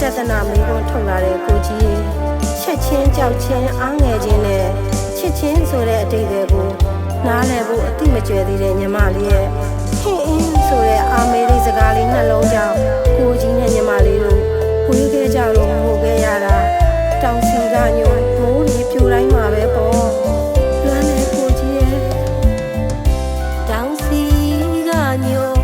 ပြဿနာမေးခွန်းထုတ်လာတဲ့ကိုကြီးရဲ့ချက်ချင်းကြောက်ချင်းအားငယ်ခြင်းနဲ့ချစ်ချင်းဆိုတဲ့အတိတ်တွေကိုနားလည်ဖို့အတိမကျွဲသေးတဲ့ညီမလေးရဲ့ဟင်းအင်းဆိုတဲ့အာမေလေးစကားလေးနှလုံးကြောင့်ကိုကြီးနဲ့ညီမလေးတို့ဝေးခဲ့ကြလို့မဟုတ်ခဲ့ရတာတောင်စီကညိုမိုးတွေပြိုတိုင်းမှာပဲပေါ့လွမ်းတဲ့ကိုကြီးရဲ့တောင်စီကညို